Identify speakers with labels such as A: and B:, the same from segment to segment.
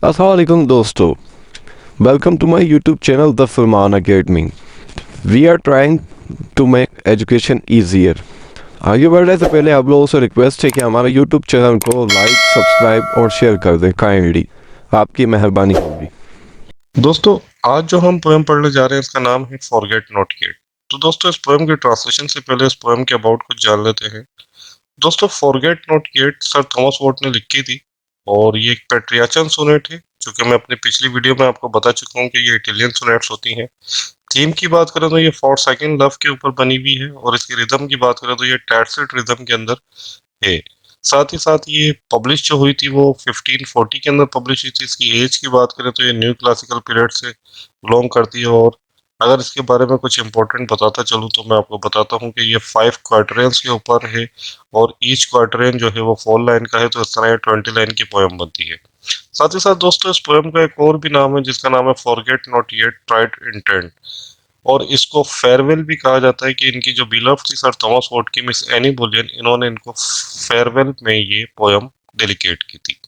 A: Assalamualaikum दोस्तों, welcome to my YouTube channel the Farman academy. We are trying to make education easier. आगे बढ़ने से पहले आप लोगों से रिक्वेस्ट है कि हमारे यूट्यूब चैनल को लाइक, सब्सक्राइब और शेयर कर दें काइंडली, आपकी मेहरबानी होगी।
B: दोस्तों, आज जो हम पोएम पढ़ने जा रहे हैं इसका नाम है फॉरगेट नॉट येट। तो दोस्तों, इस पोएम के ट्रांसलेशन से पहले इस पोएम के अबाउट कुछ जान लेते हैं। दोस्तों, forget not yet sir Thomas what ने लिखी थी और ये एक पेट्रियाचन सोनेट है, जो कि मैं अपनी पिछली वीडियो में आपको बता चुका हूँ कि ये इटालियन सोनेट्स होती हैं। थीम की बात करें तो ये फॉरसाइकिन लव के ऊपर बनी हुई है और इसकी रिदम की बात करें तो ये टैटसेट रिदम के अंदर है। साथ ही साथ ये पब्लिश जो हुई थी वो 1540 के अंदर पब्लिश हुई थी। इसकी एज की बात करें तो ये न्यू क्लासिकल पीरियड से बिलोंग करती है। और अगर इसके बारे में कुछ इंपॉर्टेंट बताता चलूँ तो मैं आपको बताता हूँ कि ये 5 क्वार्टरेंस के ऊपर है और ईच क्वार्टरेन जो है वो 4 लाइन का है। तो इस तरह ये 20 लाइन की पोएम बनती है। साथ ही साथ दोस्तों, इस पोएम का एक और भी नाम है जिसका नाम है forget not yet tried intent, और इसको फेयरवेल भी कहा जाता है कि इनकी जो बिलव्ड थी सर थॉमस वॉट की मिस एनी बुलियन, इन्होंने इनको फेयरवेल में ये पोयम डेडिकेट की थी।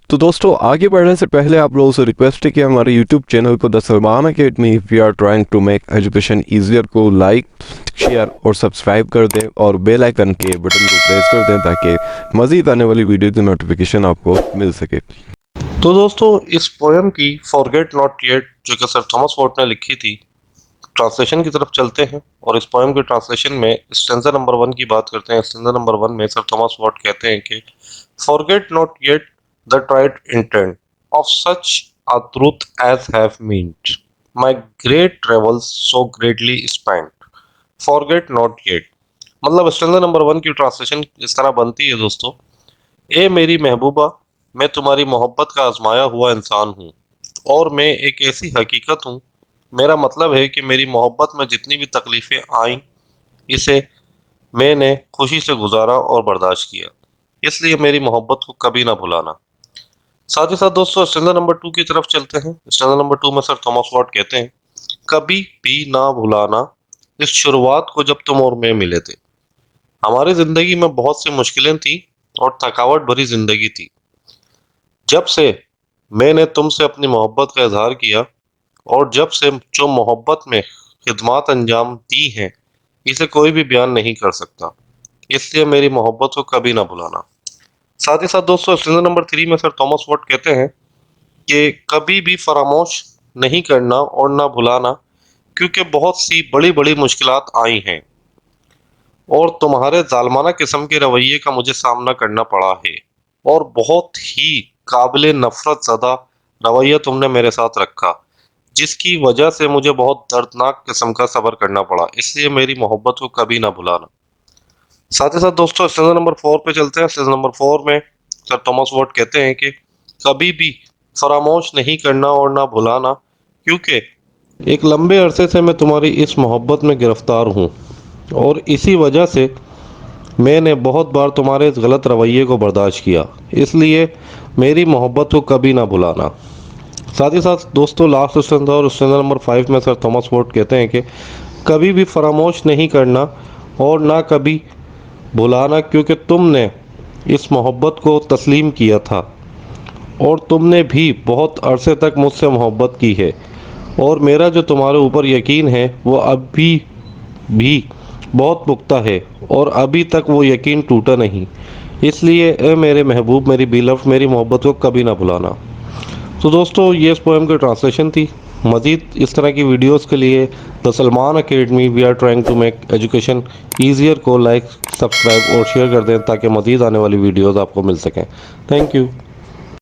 A: तो दोस्तों, आगे बढ़ने से पहले आप लोगों से रिक्वेस्ट है कि हमारे यूट्यूब चैनल को the Farman academy we are trying to make education easier को लाइक, शेयर और सब्सक्राइब कर दें और बेल आइकन के बटन को प्रेस कर दें ताकि मज़ीद आने वाली वीडियो की नोटिफिकेशन आपको मिल सके।
B: तो दोस्तों, इस पोयम की फॉरगेट नॉट येट जो कि सर थॉमस वॉट ने लिखी थी, ट्रांसलेशन की तरफ चलते हैं और इस पोयम के ट्रांसलेशन में स्टेंजा नंबर 1 की बात करते हैं। स्टेंजा नंबर 1 में सर थॉमस वॉट कहते हैं कि forget not yet the tried intent of such a truth as have meant my great travels so greatly spent. Forget not yet मतलब स्टेंजा नंबर 1 की ट्रांसलेशन इस तरह बनती है दोस्तों। ए मेरी महबूबा, मैं तुम्हारी मोहब्बत का आजमाया हुआ इंसान हूँ और मैं एक ऐसी हकीकत हूँ। मेरा मतलब है कि मेरी मोहब्बत में जितनी भी तकलीफें आईं, इसे मैंने खुशी से गुजारा और बर्दाश्त किया, इसलिए मेरी मोहब्बत को कभी ना भुलाना। साथ ही साथ दोस्तों, स्टैंजा नंबर 2 की तरफ चलते हैं। स्टैंजा नंबर 2 में सर थॉमस वॉट कहते हैं, कभी भी ना भुलाना इस शुरुआत को जब तुम और मैं मिले थे। हमारी जिंदगी में बहुत सी मुश्किलें थी और थकावट भरी जिंदगी थी। जब से मैंने तुमसे अपनी मोहब्बत का इजहार किया और जब से जो मोहब्बत में खिदमत अंजाम दी हैं, इसे कोई भी बयान नहीं कर सकता, इसलिए मेरी मोहब्बत को कभी ना भुलाना। साथ ही साथ दोस्तों, स्टैंजा नंबर 3 में सर थॉमस वॉट कहते हैं कि कभी भी फरामोश नहीं करना और ना भुलाना, क्योंकि बहुत सी बड़ी बड़ी मुश्किलात आई हैं और तुम्हारे जालमाना किस्म के रवैये का मुझे सामना करना पड़ा है और बहुत ही काबिल नफरत ज़दा रवैया तुमने मेरे साथ रखा, जिसकी वजह से मुझे बहुत दर्दनाक किस्म का सब्र करना पड़ा, इसलिए मेरी मोहब्बत को कभी ना भुलाना। साथ ही साथ दोस्तों, स्टेंजा नंबर 4 पे चलते हैं। स्टेंजा नंबर 4 में सर थॉमस वॉट कहते हैं कि कभी भी फरामोश नहीं करना और ना भुलाना, क्योंकि एक लंबे अरसे से मैं तुम्हारी इस मोहब्बत में गिरफ्तार हूँ और इसी वजह से मैंने बहुत बार तुम्हारे इस गलत रवैये को बर्दाश्त किया, इसलिए मेरी मोहब्बत को कभी ना भुलाना। साथ ही साथ दोस्तों, लास्ट स्टेंजा और स्टेंजा नंबर 5 में सर थॉमस वॉट कहते हैं कि कभी भी फरामोश नहीं करना और ना कभी भुलाना, क्योंकि तुमने इस मोहब्बत को तस्लीम किया था और तुमने भी बहुत अरसे तक मुझसे मोहब्बत की है और मेरा जो तुम्हारे ऊपर यकीन है वो अभी भी बहुत पुख्ता है और अभी तक वो यकीन टूटा नहीं, इसलिए ए मेरे महबूब, मेरी बिलव, मेरी मोहब्बत को कभी ना भुलाना। तो दोस्तों, ये इस पोएम की ट्रांसलेशन थी। मज़ीद इस तरह की वीडियोस के लिए the Salman academy we are trying to make education easier को लाइक, सब्सक्राइब और शेयर कर दें ताकि मज़ीद आने वाली वीडियोस आपको मिल सकें। Thank you.